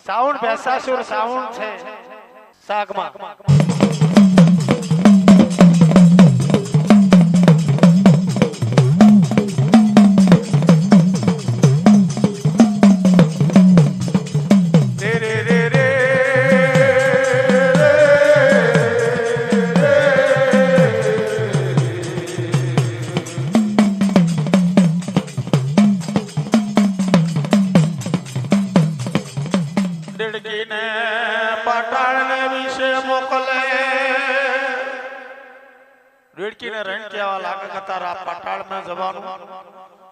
Sound ભેસાસુર sound છે સાગમાં રેડકીને રણ કેવા લાગે કે તારા પાટાળમાં જવાનું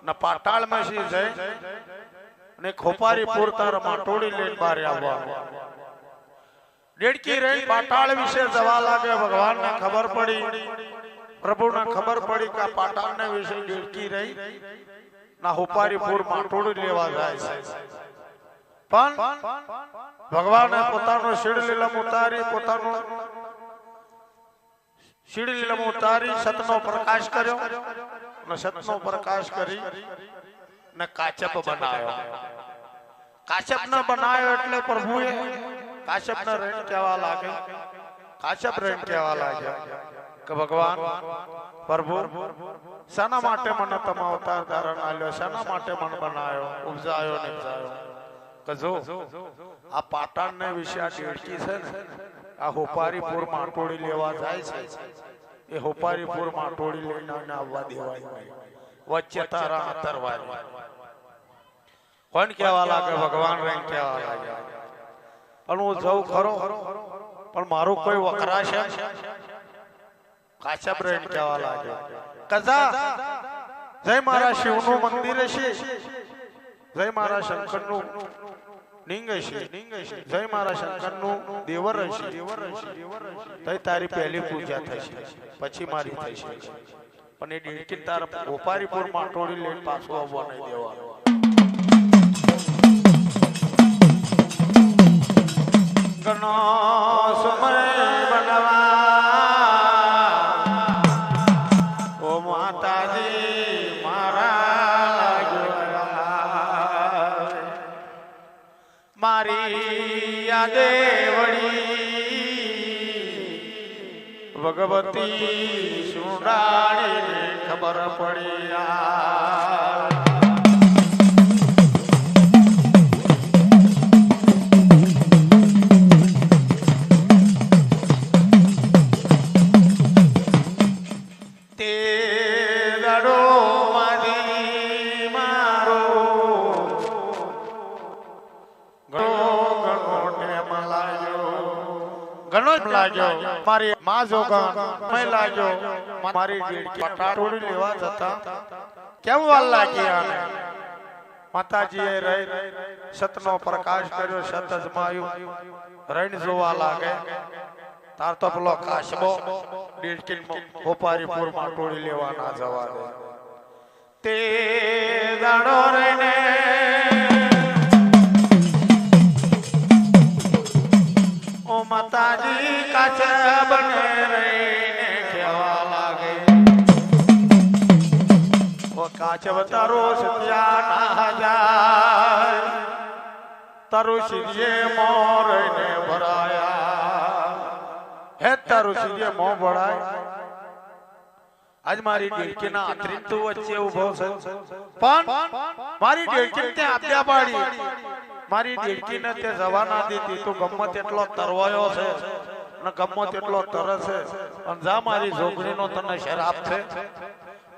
ને પાટાળમાં સી જઈ અને ખોપારી પૂર તારા માટોડી લઈને બહાર આવવાનું રેડકી રણ પાટાળ વિશે જવા લાગે ભગવાનને ખબર પડી પ્રભુને ખબર પડી કે પાટાળને વિશે રેડકી રહી ના ખોપારી પૂર માટોડી લેવા જાય છે પણ ભગવાને પોતાનો શીડ લીલમ ઉતારી પોતાનો શીડલીલમ ઉતારી સતનો પ્રકાશ કર્યો અને સતનો પ્રકાશ કરી ને કાચપ બનાવ્યો કાચપ ન બનાવ્યો એટલે પ્રભુએ કાચપ ને રેણ કહેવા લાગે કાચપ રેણ કહેવા લાગ્યા કે ભગવાન પ્રભુ શાના માટે મને તમે અવતાર ધારણ આલ્યો શાના માટે મને બનાવ્યો ઉપજાયો ને ઉપજાયો કે જો આ પાટણને વિશે આ દેડકી છે ને આ હોપારીપુર માટોડી લેવા જાય છે એ હોપારીપુર માટોડી લઈને આવવા દેવાય વચ્ચે તારા અંતરવાય કોણ કહેવા લાગે ભગવાન રેણ કહેવા લાગે પણ હું જઉં ખરો પણ મારું કોઈ વકરાશે કાચપ રેણ કહેવા લાગે કજા જય મારા શિવનું મંદિર છે જય મારા શંકરનું નિંગ છે જય મારા શંકરનું દેવર છે તઈ તારી પહેલી પૂજા થશે પછી મારી થશે પણ એ દેડકી તારા ગોપારીપુર માટોડી લઈને પાછો આવવા નહીં દેવાનો ઘણો સમય બનવા ઓ માતાજી મારી યાદે વળી ભગવતી સુડાણી ખબર પડી તે દડો મારી મારો ઘણો લાગ્યો મારી માં જોગણ મે લાગ્યો મારી દેડકી પાટાળી લેવા જતા કેમ વાલ લાગી આને માતાજીએ રહી સતનો પ્રકાશ કર્યો સત અજમાયું રણ જોવા લાગે તાર તો પેલો કાશબો દેડકી હોપારીપુર માટોડી લેવા ના જવા દે તે દાડો રહીને ઓ માતાજી કાચપ બને રહીને કહેવા લાગે ઓ કાચપ તારો સત્યા ના જાય તારું સિદ્ધે મોરને ભરાયા હે તારું સિદ્ધે મો ભરાય આજ મારી દેડકીના આંતરિક વચ્ચે ઉભો છે પણ મારી દેડકી ત્યાં આપ્યા પાડી મારી દેડકીને તે જવા ના દીધી તું ગમ્મત એટલો તરવાયો છે અને ગમ્મત એટલો તરસ છે અને જા મારી જોગણીનો તને શરાપ છે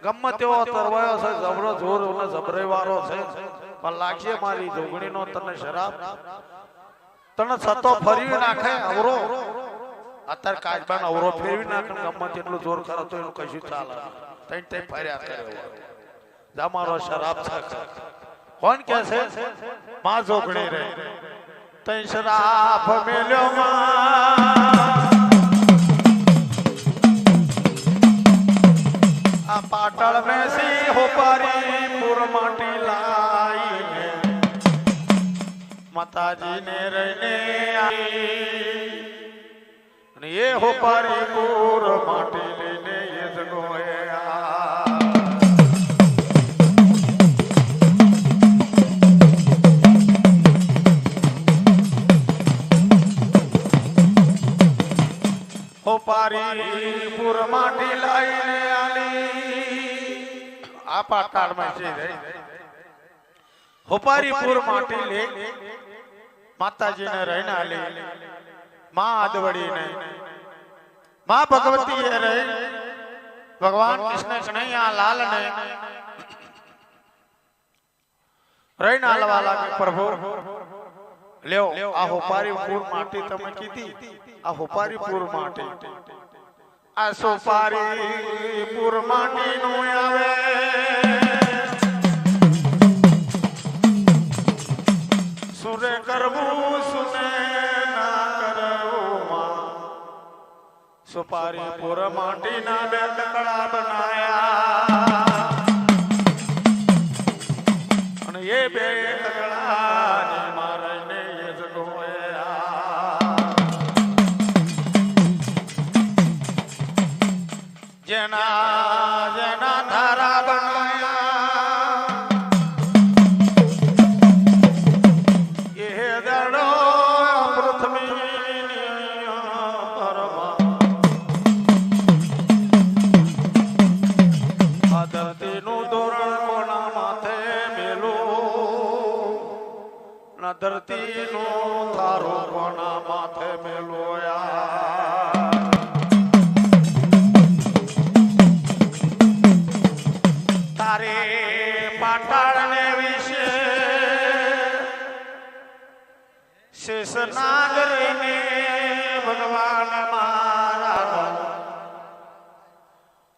ગમ્મત એવો તરવાયો છે જબરો જોર અને જબરેવારો છે પણ લાગશે મારી જોગણીનો તને શરાપ તને સતો ફરી નાખે અવરો અત્યારે કાચબાન અવરો ફેરવી નાખે ગમ્મત એટલું જોર કરે તો એનું કશું ચાલે તઈ તઈ ફર્યા કરે જા મારો શરાપ છે કોણ કે છે માં જોગણી રે તઈ શરાપ મેલ્યો આ પાટળ में સી હોપારીપુર માટી લાઈને માતાજીને રઈને આવી અને એ હોપારીપુર માટી લઈને એ જગોએ સોપારી પુર માટી લાઈને આલી આ પાટાળમાં છે રે સોપારી પુર માટી લે માતાજીને રહીને આલી માં આદવડીને માં ભગવતી એ રહી ભગવાન કૃષ્ણ કનૈયા લાલ ને રહીને આલવા લાગે પ્રભુ લ્યો આ સોપારી પુર માટી તમે કીધી આ સોપારી પુર માટી આ સોપારી પુર માટી નું આવે સુરે કરવું સુને ના કરવું સોપારી પુર માટી ના બે ટકડા બનાયા અને એ બે ટકડા મારને એ જગોયા જેના જેના ધારા બનાયા એ દડો પૃથ્વી પરમાં આ ધરતીનું ધોરણ કોના માથે મેલું ના ધરતીનું થારું કોના માથે મેલોયા તારે પાટાળને વિશે શેષ નાગરીને ભગવાન મારા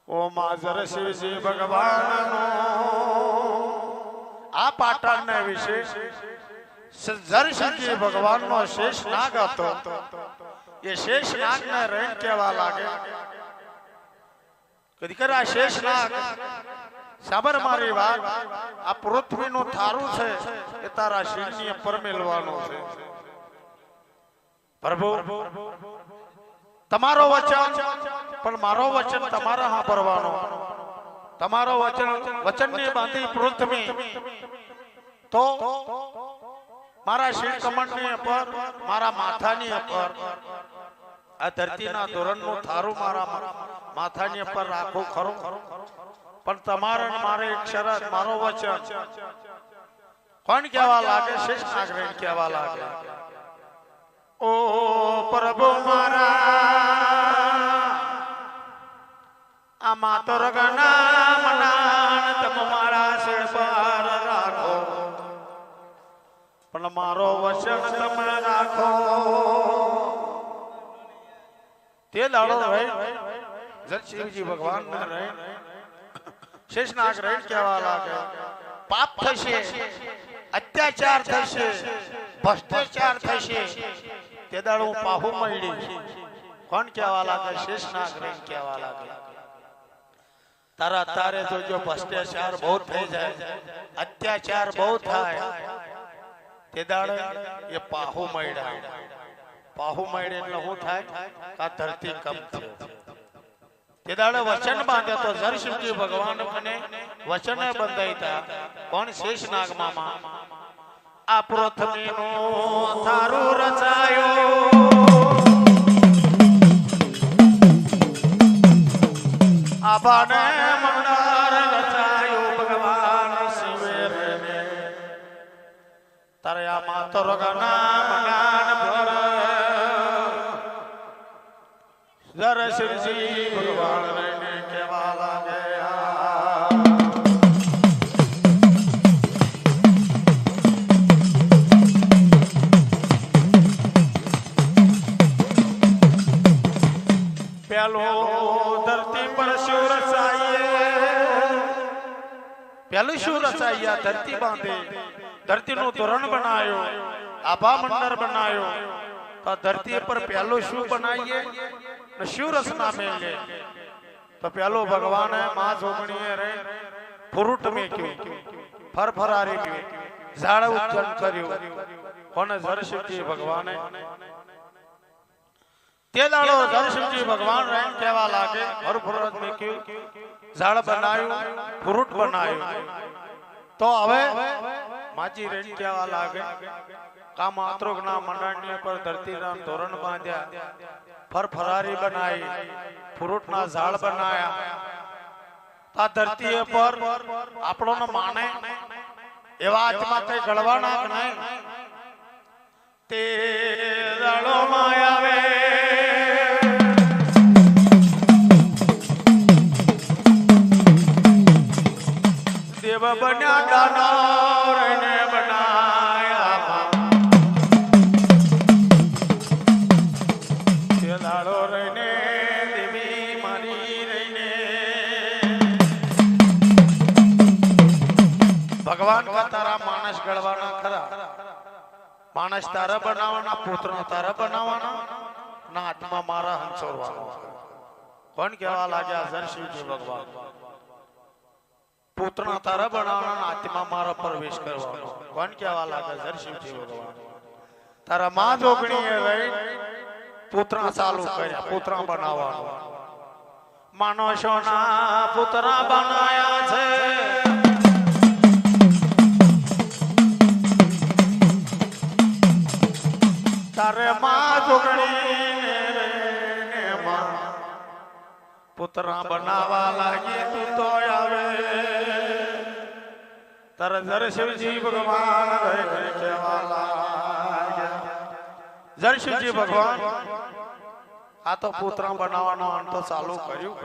ઓ માજર શિવજી ભગવાનનો આ પાટણને વિશે જરશિવજી ભગવાનનો શેષ નાગ હતો એ શેષ નાગને રેણ કહેવા લાગે કદી કરા શેષ નાગ સાબર મારી વાત આ પૃથ્વીનું થારું છે એ તારા શિવની પર મેલવાનું છે પ્રભુ તમારો વચન પણ મારો વચન તમારા સાંભળવાનો તમારો વચનને બાંધી પૃથ્વી તો મારા શિર કમંડની ઉપર મારા માથાની ઉપર આ ધરતીના ધોરણનું થારું મારા માથાની ઉપર રાખો ખરો પણ તમારે મારે એક શરત મારો વચન કોણ કહેવા લાગે શેષ નાગરેણ કહેવા લાગે ઓ પ્રભુ મારા આ માતર ગના મનાન તમ મારા શેર પર રાખો પણ મારો વચન તમે રાખો તે દાડો રહે જરશિવજી ભગવાન ને રહે શેષનાગ રેણ કહેવા લાગે પાપ થશે અત્યાચાર થશે ભ્રષ્ટાચાર થશે તે દાડો હું પાહુ મળી કોણ કહેવા લાગે શેષનાગ રેણ કહેવા લાગે તારા તારે તો જો ભ્રષ્ટાચાર બહુ થઈ જાય અત્યાચાર બહુ થાય તે દાડે એ પાહુ મળ્યા પાહુ મળે એટલે શું થાય કા ધરતી કમ થયો તે દાડે વચન બાંધે તો જરશિવજી ભગવાન મને વચન બંધાઈતા કોણ શેષનાગ મામા આ પૃથ્વીનો થારું રચાયો આભાને મંડાર રચાયો ભગવાન શિવે રે તારે આ માતર ગના મનાન પર જરશિવજી ભગવાન ને કહેવા લાગે પેલો ધરતી પર શું રચાઈએ પેલું શું રચાઈએ ધરતી બાંધે ધરતીનું ધોરણ બનાવ્યો આભા મંડળ બનાવ્યો તો ધરતી પર પહેલું શું બનાવીએ શું રચના મેલે તો પેલો ભગવાને માં જોગણીએ રે ફ્રૂટ મેક્યું ફરફરારી મેં ઝાડ ઉત્પન્ન કર્યું કોને જરશિવજી ભગવાને તે દાડો જરશિવજી ભગવાન રેણ કહેવા લાગે ફરફરાત મેક્યું ઝાડ બનાવ્યું ફ્રૂટ બનાવ્યું તો હવે માજી રેણ કહેવા લાગે કા માતૃકના મંડળની પર ધરતીના ધોરણ બાંધ્યા, ફરફરારી બનાવી, ફ્રૂટના ઝાડ બનાયા. આ ધરતી પર આપણોને માને એવા આત્મા કઈ ગળવાના કે નહીં. તે દળોમાં આવે દેવ બન્યા દાનવ રહીને બનાયા. તે દાડો રહીને દેવી મારી રહીને ભગવાન કા તારા માણસ ગળવાના ખરા. માણસ તારા બનાવવાના, પુત્ર તારા બનાવવાના, ના આત્મા મારા હંસોરવાનો. કોણ કહેવા લાગ્યા? જરશિવજી ભગવાન. પુત્ર તારા બનાવવાના, આત્મા મારા પ્રવેશ કરવાનો. કોણ કહેવા લાગ્યા? જરશિવજી ભગવાન. તારા માં જોગણીએ રહી પુત્ર ચાલુ કર્યા, પુત્ર બનાવવાનો. માણસોના પુત્ર બનાયા છે. તારે માં જોગણી પુત્ર બનાવવા લાગી તું તો આવે. તારે જરશિવજી ભગવાન કહેવા લાગ્યા. જરશિવજી ભગવાન આ તો પુત્ર બનાવવાનો અંત ચાલુ કર્યું,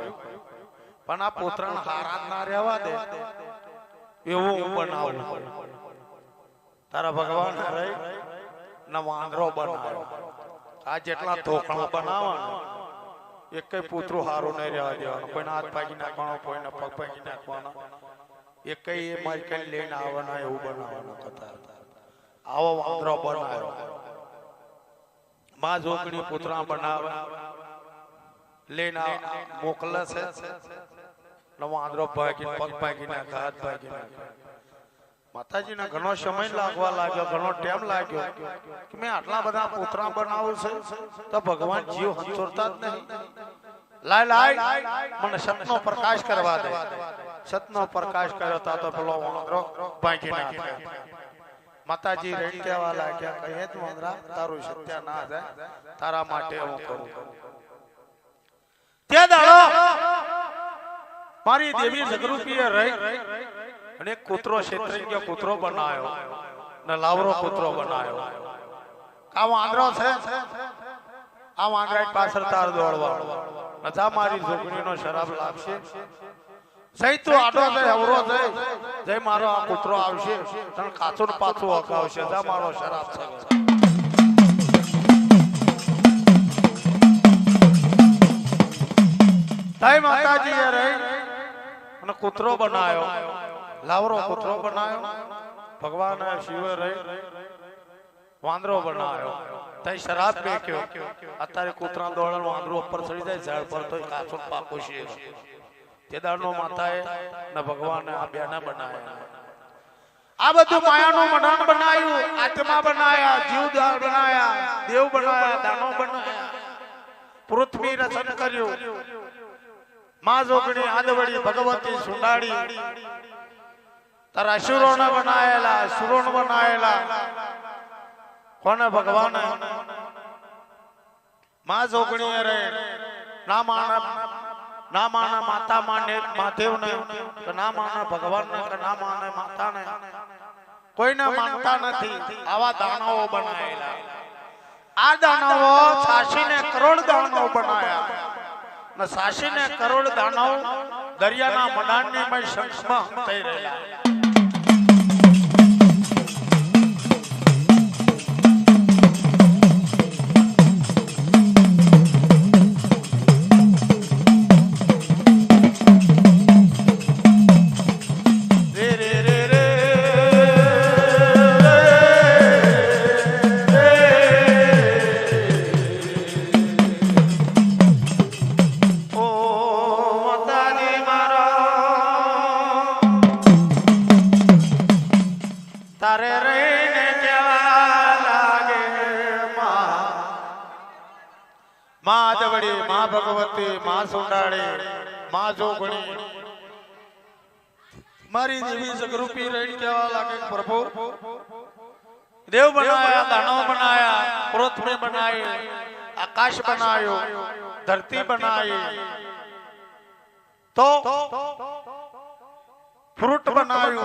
પણ આ પુત્ર હારા ના રહેવા દે એવું હું બનાવું. તારા ભગવાન રહી ના વાંદરો બનાવ્યો. આ જેટલા ધોકણા બનાવવાનું એક કઈ પુત્રો હારો નહીં રહેવા દેવાનો. કોઈને હાથ ભાગી નાખવાનો, કોઈને પગ ભાગી નાખવાનો, એક કઈ એ મારી કઈ લઈને આવવાના એવું બનાવવાનું કથા. આવો વાંદરો બનાવ્યો. માં જોગણી પુતરા બનાવે લઈને મોકલે છે. વાંદરો ભાગી પગ ભાગી નાખે, હાથ ભાગી નાખે. માતાજીને ઘણો સમય લાગવા લાગ્યો, ઘણો ટાઈમ લાગ્યો કે મેં આટલા બધા પુતરા બનાવું છે તો ભગવાન જીવ હંચોરતા જ નહીં. લાય મને સતનો પ્રકાશ કરવા દે. સતનો પ્રકાશ કર્યો તો પેલો વાંદરો ભાગી નાખે. માતાજી રેડી કહેવા લાગ્યા કે હે વાંદરા, તારું સત્ય ના જાય, તારા માટે હું કરું. તે દાડો મારી દેવી જગરૂપીએ રહી અને એક કૂતરો ક્ષેત્રજ્ઞ કૂતરો બનાવ્યો ને લાવરો કૂતરો બનાવ્યો. આ વાંદરો છે, આ વાંદરા પાછળ તાર દોડવાનો નથા મારી જોગણીનો શરાબ લાગશે. સહી તો આડો જાય, અવરો જાય, જય મારો આ કૂતરો આવશે તને કાચું પાછું હકાવશે. જા મારો શરાબ છે. તાઈ માતાજીએ રહી અને કૂતરો બનાવ્યો, લાવરો કૂતરો બનાવ્યો. ભગવાન શિવે રહી વાંદરો બનાવ્યો. તઈ શરાબ બેક્યો. અત્યારે કૂતરા દોડન વાંદરો ઉપર ચડી જાય ઝાડ પર તો કાચું પાકું છે. તે દાડનો માતાએ ને ભગવાને આ બેના બનાવ્યા. આ બધું માયાનું મંડળ બનાવ્યું, આત્મા બનાયા, જીવદાર બનાયા, દેવ બનાયા, દાનો બનાયા, પૃથ્વી રચન કર્યું. માં જોગણી આદવડી ભગવતી સુંડાડી તારા અસુરોને બનાયેલા, સુરોને બનાયેલા. કોને? ભગવાને. માં જોગણી રે ના માને માતા માને મહાદેવને, કે ના માને ભગવાનને, કે ના માને માતાને. કોઈને માનતા નથી. આવા દાનવો બનાયેલા. આ દાનવો સાસીને કરોડ દાનવો બનાયા ને સાસીને કરોડ દાનવ દરિયાના મડાનની મય શંખમાં થઈ રહ્યા. તારે રહીને કેવા લાગે માં આદવડી, માં ભગવતી, માં સુંડાળી, માં જોગણી, મારી દેવી જગરૂપી રહીને કેવા લાગે પ્રભુ देव बनाया, दानव बनाया, पृथ्वी बनाई, आकाश बनायो, धरती बनाई, तो फ्रूट बनायो,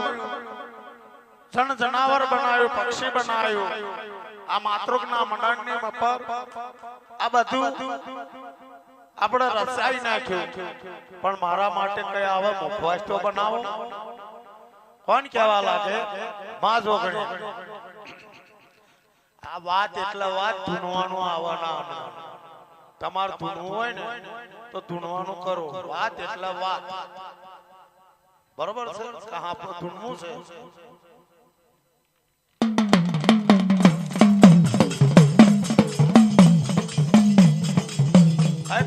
जन जनावर बनायो, पक्षी बनायो, आ मातृकना मंडळनी पर आ બધું આપણે રચાઈ નાખ્યું પણ મારા માટે કઈ આવા મુખવાસ તો બનાવો કોણ કહેવા લાગે માં જોગણી આ વાત એટલે વાત ધૂનવાનું આવવાના તમાર ધૂનવું હોય ને તો ધૂનવાનું કરો વાત એટલે વાત બરોબર છે કે આપણું ધૂનવું છે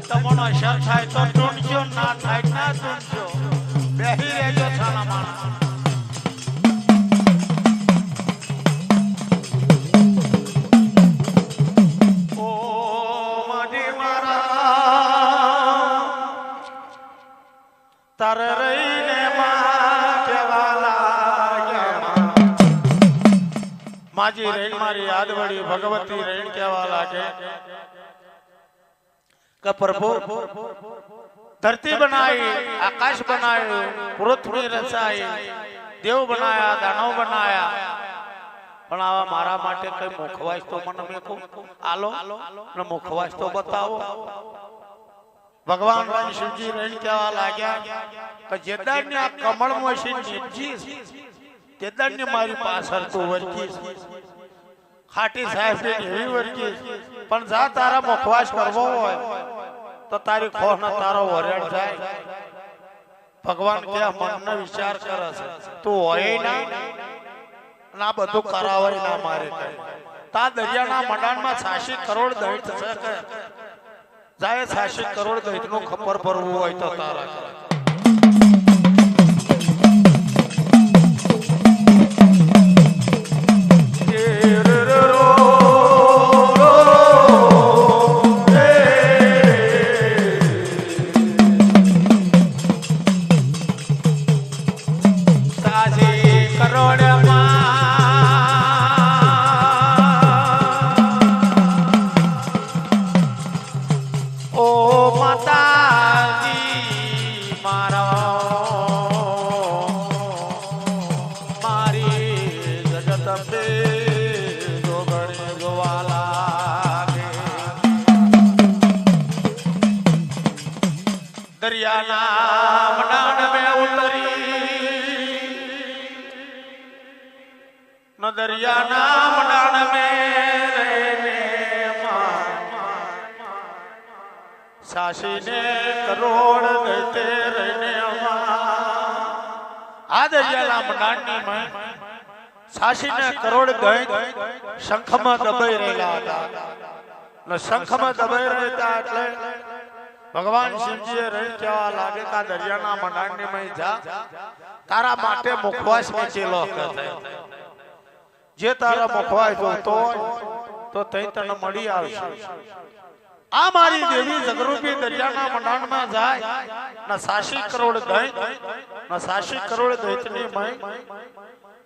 તમનો શર થાય તો ટૂંડજો ના થાય ના ટૂંડજો બેહી રહેજો છાના માણા ઓ માડી મારા તાર રહીને માં કેવા લાગ્યા માજી રહીને મારી યાદવડી ભગવતી રહીને કેવા લાગે का प्रभु धरती बनाई आकाश बनाए पृथ्वी रचाई देव बनाया दानव बनाया पण आवा मारा माटे कई मुखवास तो मन मेको आलो ने मुखवास तो बताओ भगवान राम शिवजी रही केवा लाग्या કે જેદાને આ કમળ મોસી નીપજી તેદાને મારી પાછળ તો વરકી ખાટી સાહેબ ની એવી વરકી પણ જા તારા મુખવાસ કરવો હોય तो तारी खोह न तारो वरेण जाए भगवान क्या मन न विचार करे तू होय ना बधु करावय ना मारे ता दरियाना मंडाणમાં 86 करोड़ दैत છે કે જાય 86 करोड़ दैतનો ખબર ભરવું હોય તો તારા दरियाना मंडाण में उतरी न दरियाना मंडाण में रहने सासी ने करोड़ देते रहने आ दरियाना मंडाणी में सासी ने करोड़ गए शंख में दबाई रहेला હતા न शंख में दबाई रहता એટલે भगवान शिवजी रही केवा लागे का दरियाना मंडाणी में जा तारा माटे मुखवास मेचेलो कहते जे तारा मुखवास जोतो तो तई तने मળી આવશે आ मारी देवी जगरूपी दरियाना मंडाण में जाय न 86 करोड़ दैत न 86 करोड़ दैतनी में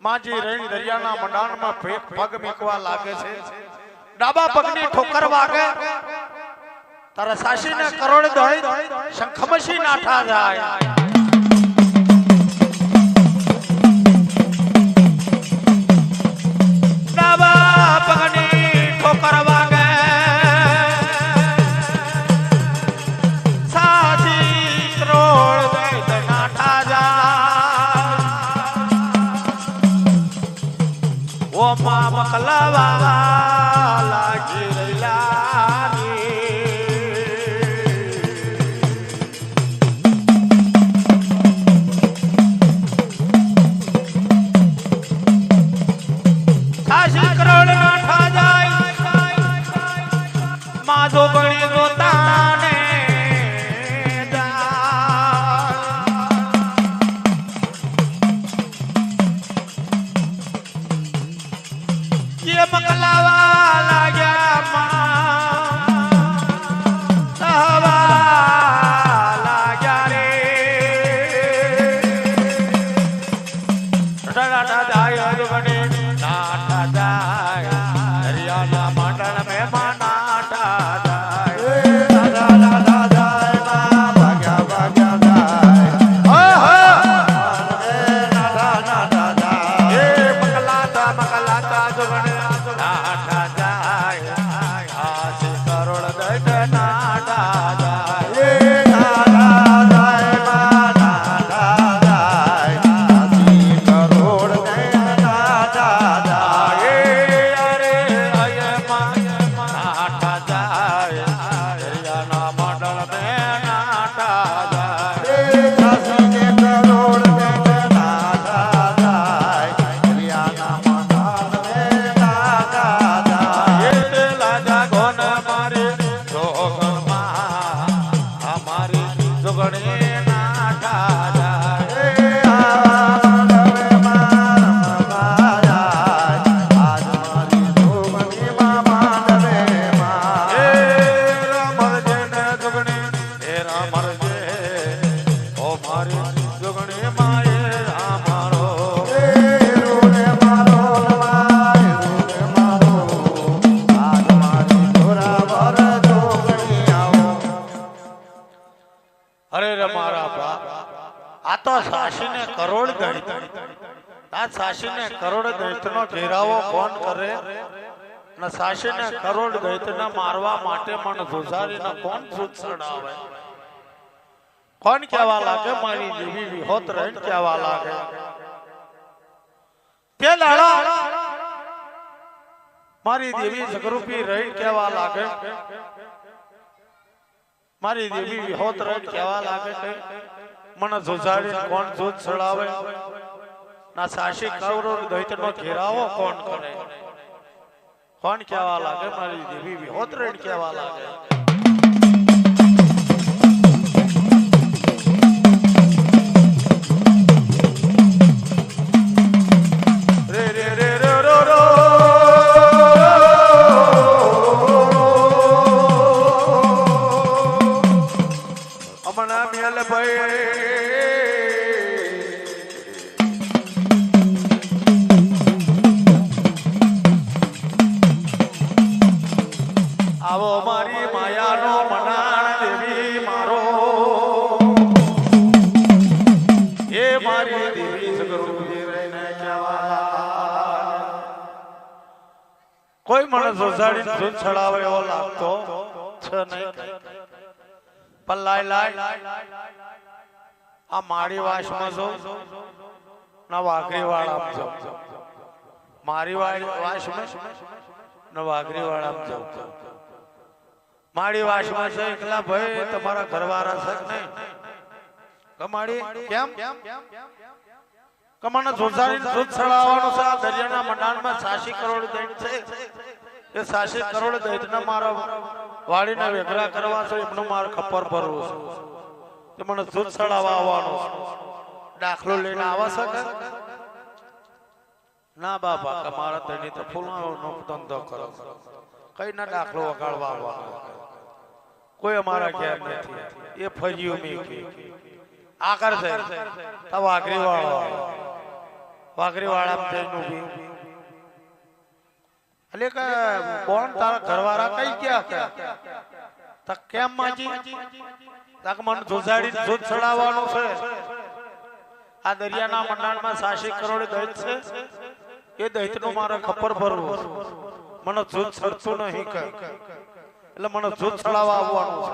माजी रही दरियाना मंडाण में पग मेकवा लागे छे डाबा पगनी ठोकर वागे तारा सासी ने करोड़ दई शंखमशी नाठा जाए डाबा पगनी ठोकर वागे सासी करोड़ दई नाठा जाए वो मां मकलवा लागी रैला जो बड़ी जोता ने ये मकलावा लाग्या सहवा लाग्या रे डाटा जाय बने डाटा जाय સાશીને કરોડ દૈત આ સાશીને કરોડ દૈતનો ઘેરાવો કોણ કરે ને સાશીને કરોડ દૈતને મારવા માટે મન ધુસારીને કોણ સૂત ચડાવે કોણ કહેવા લાગે મારી દેવી વિહોત રહીને કહેવા લાગે તે લાડા મારી દેવી જગરૂપી રહીને કહેવા લાગે મારી દેવી વિહોત રહીને કહેવા લાગે કે મને ધુસારીને કોણ સૂત ચડાવે ના સાશી કરોડ દૈતનો ઘેરાવો કોણ કરે કોણ કહેવા લાગે મારી દેવી વિહોત રહીને કહેવા લાગે આવો મારી માયાનો મનાણ દેવી મારો એ મારી દેવી સગરૂપી રહીને કહેવા કોઈ મને જોસાડીને ધૂન છડાવે એવો લાગતો છે નહીં પણ લાય આ મારી વાસમાં જો ના વાઘરી વાળામાં જાઉં મારી વાસમાં ના વાઘરી વાળામાં જાઉં મારી વાસમાં છે એકલા ભાઈ તમારા ઘરવાળા છે નહીં કમાડી કેમ કમાને જોસારીને દૂધ છડાવવાનો છે આ દરિયાના મંડાણમાં 86 કરોડ દૈત છે એ 86 કરોડ દૈતને મારા વાડીને વેગરા કરવા છે એમનો માર ખપ્પર ભરવો છે તે મને દૂધ છડાવવા આવવાનો દાખલો લઈને આવા શકે ના બાપા તમારા ધણી તો ફૂલનો ધંધો કરો કઈ ના દાખલો વગાડવા આવવાનો કોઈ અમારા ઘેર નથી એ ફર્યું મે આકર છે તા વાઘરી વાળા થઈને ઉભી અલે કે કોણ તારા ઘરવાળા કઈ ગયા તા કેમ માજી તાક મન જોસાડી દૂધ છડાવવાનો છે આ દરિયાના મંડાણમાં 86 કરોડ દૈત છે એ દૈતનો મારે ખપ્પર ભરવું મને દૂધ છડતું નહીં કે એટલે મને દૂધ છડાવવા આવવાનું છે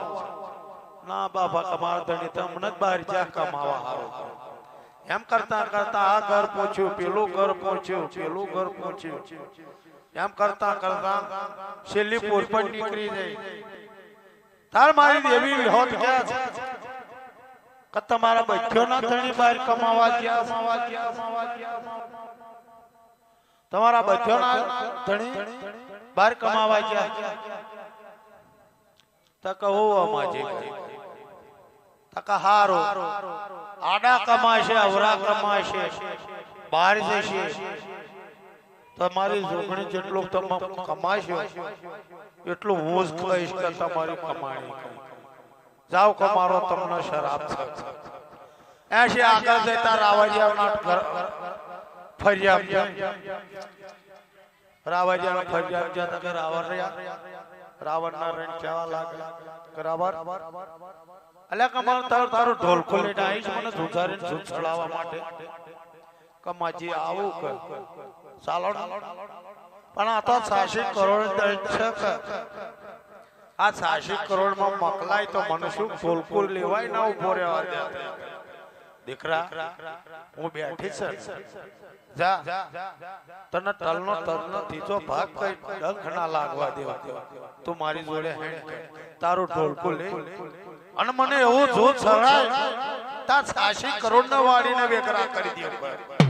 ના બાપા તમારા ધણી તમને જ બહાર જા કમાવા હારો એમ કરતા કરતા આ ઘર પહોંચ્યું પેલું ઘર પહોંચ્યું પેલું ઘર પહોંચ્યું એમ કરતા કરતા છેલ્લી પોરપટ નીકળી ગઈ તાર મારી દેવી વિહોત ક્યાં છે કે તમારા બચ્ચોના ધણી બહાર કમાવા ગયા તમારા બચ્ચોના ધણી બહાર કમાવા ગયા તક હો અમાજી તક હારો આડા કમાશે અવરા કમાશે બહાર જશે તમારી જોગણી જેટલું તમે કમાશો એટલું હું જ કહીશ કે તમારી કમાણી જાવ કમારો તમને શરાબ છે એશે આગળ જતા રાવડિયાના ફરિયાદ રાવડિયાના ફરિયાદ જતા કે રાવણના રણ કેવા લાગે બરાબર અલ્યા કમાર તારું ઢોલકો લઈને આવીશ મને ધુધારીને ધૂધ છડાવવા માટે કમાજી આવું કર ચાલો પણ આ તો 86 કરોડ દૈત છે આ 86 કરોડ માં મકલાય તો મને શું ઢોલકો લેવાય ના ઉભો રહેવા દે દીકરા હું બેઠી છે જા તને તલનો ત્રીજો ભાગ કઈ ડંખ ના લાગવા દેવા તું મારી જોડે તારું ઢોલકો લે અને મને એવું જો છરાય તા 86 કરોડ ના વાડીને વેકરા કરી દે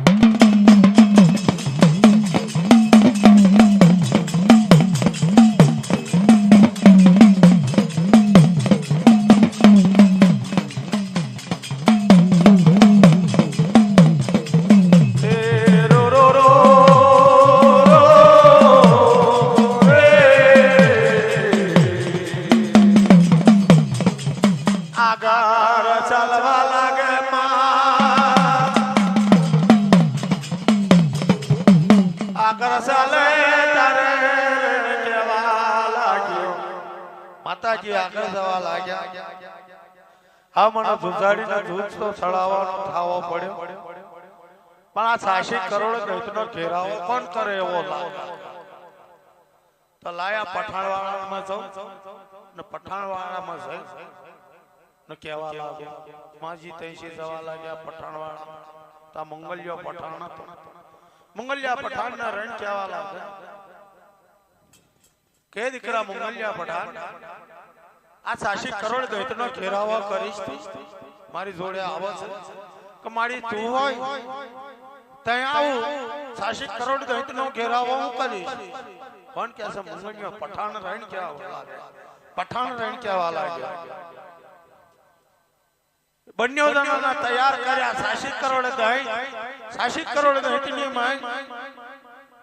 આ મને જુજાડીને જૂજ તો ચડાવવાનો થાવો પડ્યો પણ આ 86 કરોડ દૈતનો ઘેરાવો કોણ કરે એવો લાગે તો લાયા પઠાણવાળામાં જાઉં ને પઠાણવાળામાં જઈ ને કહેવા લાગે માજી તૈસી જવા લાગ્યા પઠાણવાળા તા મંગલ્યો પઠાણ હતો મંગલ્યા પઠાણના રણ કહેવા લાગે કે દીકરા મંગલ્યા પઠાણ આ 86 કરોડ દૈતનો ઘેરાવો કરીશ મારી જોડે આવો છે કે મારી તું હોય ત્યાં આવું 86 કરોડ દૈતનો ઘેરાવો હું કરીશ કોણ કે છે મંગલ્યો પઠાણ રણ કહેવા લાગે પઠાણ રણ કહેવા લાગે બંને જણાના તૈયાર કર્યા 86 કરોડ દૈત 86 કરોડ દૈતની માં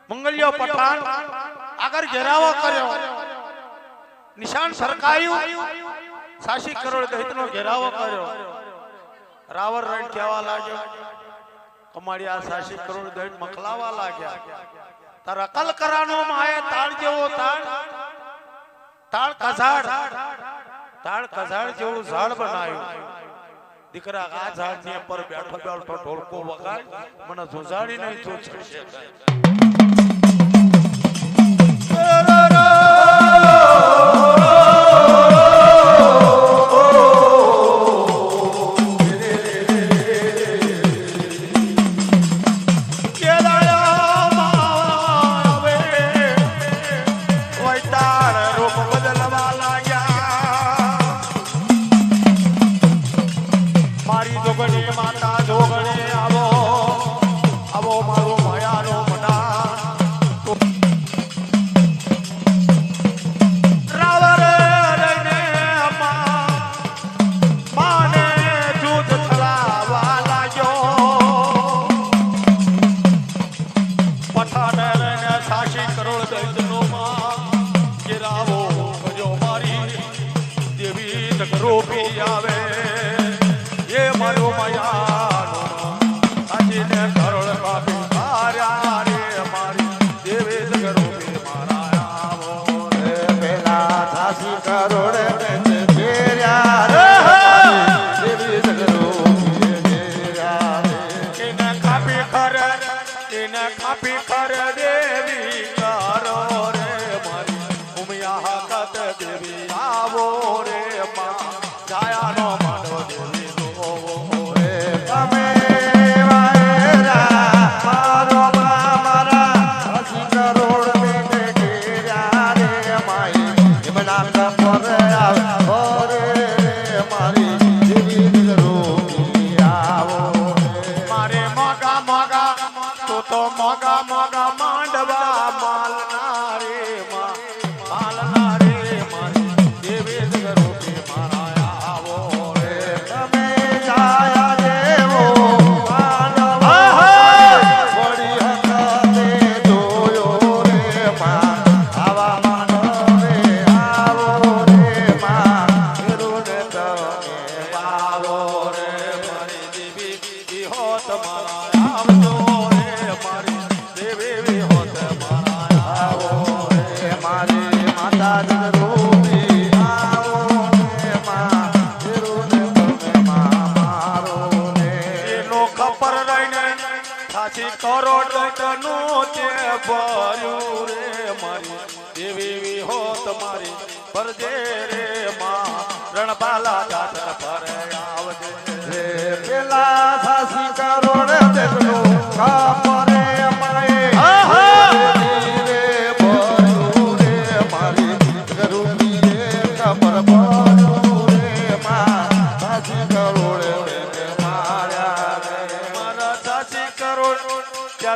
મંગલ્યો પઠાણ આગળ ઘેરાવો કર્યો નિશાન સરકાયું 86 કરોડ દૈતનો ઘેરાવો કર્યો રાવણ રણ કહેવા લાગ્યો અમારી આ 86 કરોડ દૈત મખલાવા લાગ્યા તારા અકલ કરાનો માએ તાળ જેવો તાળ કઝાડ જેવું ઝાડ બનાવ્યું દીકરા આ ઝાડ ની ઉપર બેઠો બેઠો ઢોલકો વગાડ મને જુજાડી નહીં તો છશે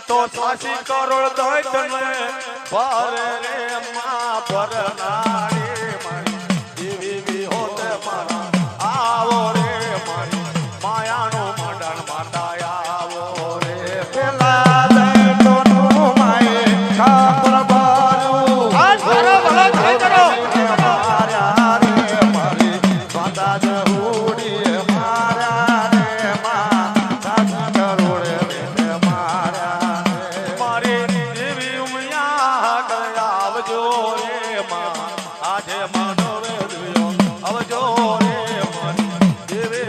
तो 86 करोड़ दैत ने भर रे मां भरनारी मारी देवी भी होते मारा आवो रे मारी माया नो मंडन माताया आवो रे पेला दैत नो माए खापर बारू आज करो भला जय करो मारा रे मारी बांधा जहूड़ी मारा रे मां 86 करोड़ रे मारा मारी देवी उमिया गया आवजो रे मां आज मानो रे दियो आवजो रे मारी देवी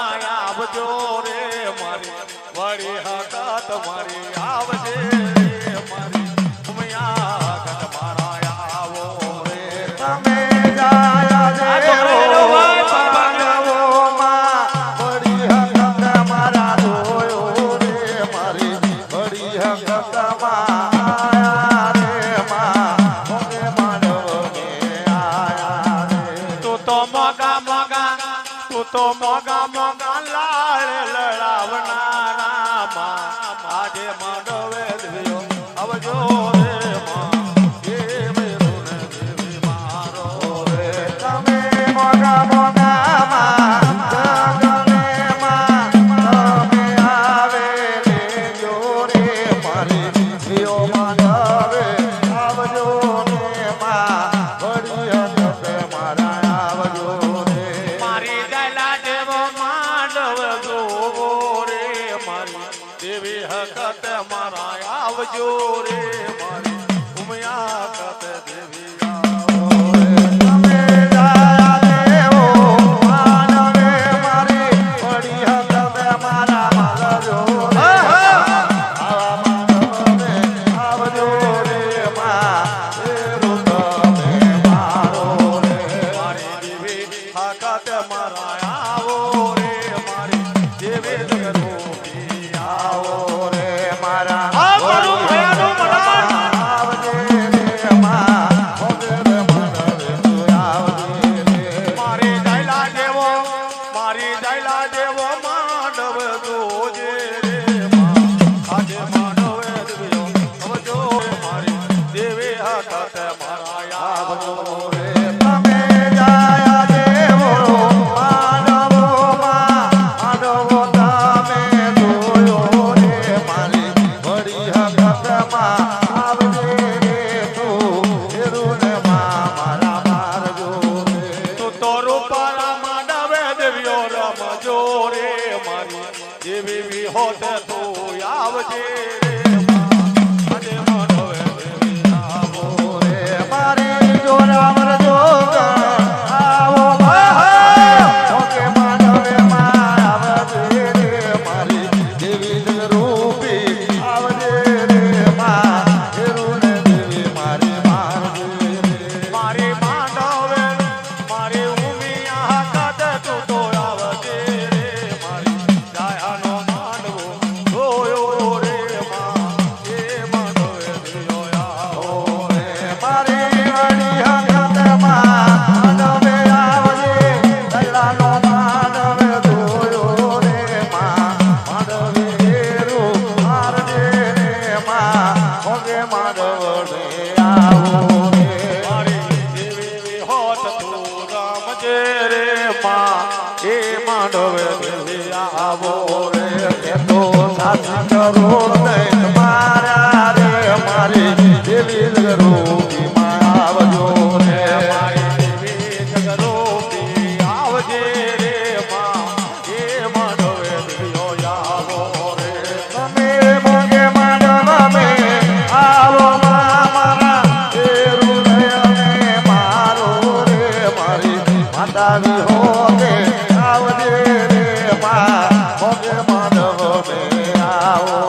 મારા આવજો રે મારી વળી હકત મારી આવજે રે મારી ઉમિયા હકત મારા આવો રે તમે જાયા દેવો માનવોમાં વળી હકત મારા જોયો રે મારી વળી હકત આયા રે માં મોગે માનવને આયા રે તું તો મોગા મોગા લાળ લડાવનારા માં આજે માંડવે દેવ્યો આવજો રે માં એ મેરું ને દેવી મારો રે તમે મોગા મોગામાં જગને માં તમે આવે લેજો રે મારી જીઓ માનવે આવજો ને માં વળી હકત મારા આવજો રે મારી દલા દેવો માંડવ જોવો રે મારી દેવી હકત મારા આવજો રે મારી ઉમિયા હકત દેવી આવો રે તમે જાયા દેવો માનવે મારી વળી હકત મારા માલજો રે આવા માનવને આવજો રે માં એરું તમે મારો રે મારી દેવી હકત મારા આવો રે મારી દેવી જગરૂપી આવો રે મારા આ મારું ભયાનું મન આવજે રે માં ભગવે મનવે તું આવજે રે મારી દલા દેવો માંડવ જોજે રે માં આજે માંડવે દેવ્યો આવજો મારી દેવી હકત મારા આવજો રે તમે જાયા દેવો માનવોમાં માનવો તમે જોયો રે મારી વળી હકતમાં આવજે રે તું એરું ને માં મારા મારજો રે તું તો રૂપાળા માંડવે દેવ્યો રમજો રે મારી દેવી વિહોત તું આવજે રે માં આજે માંડવે દેવી આવો રે મારી જોરાવર જોગણ આવો ઓકે માનવે માં આવજે રે મારી દેવી જગરૂપી આવજે રે માં એરું ને દેવી મારી મારજે રે મારી માંડવે મારી ઉમિયા હકત તું તો આવજે રે મારી જાયાનો માંડવો જોયો રે માં એ માંડવે દેવ્યો આવો રે મારી વળી હકતમાં માનવે આવજે દલાનો માનવે જોયો રે માં માનવે એરું મારજે રે માં ઓગે માનવને આવો રે મારી દેવી વિહોત તું રમજે રે માં એ માંડવે દેવી આવો રે એ તો સાથી કરો નહીં મારા રે મારી દેવી જગરૂપી માં આવજો રે મારી દેવી જગરૂપી આવજે રે માં એ માંડવે દેવ્યો આવો રે તમે મોગે માનવમે આવો મારા એરું નયને મારો રે મારી માતા વિહોતે આવજે રે માં મોગે માનવમે આવો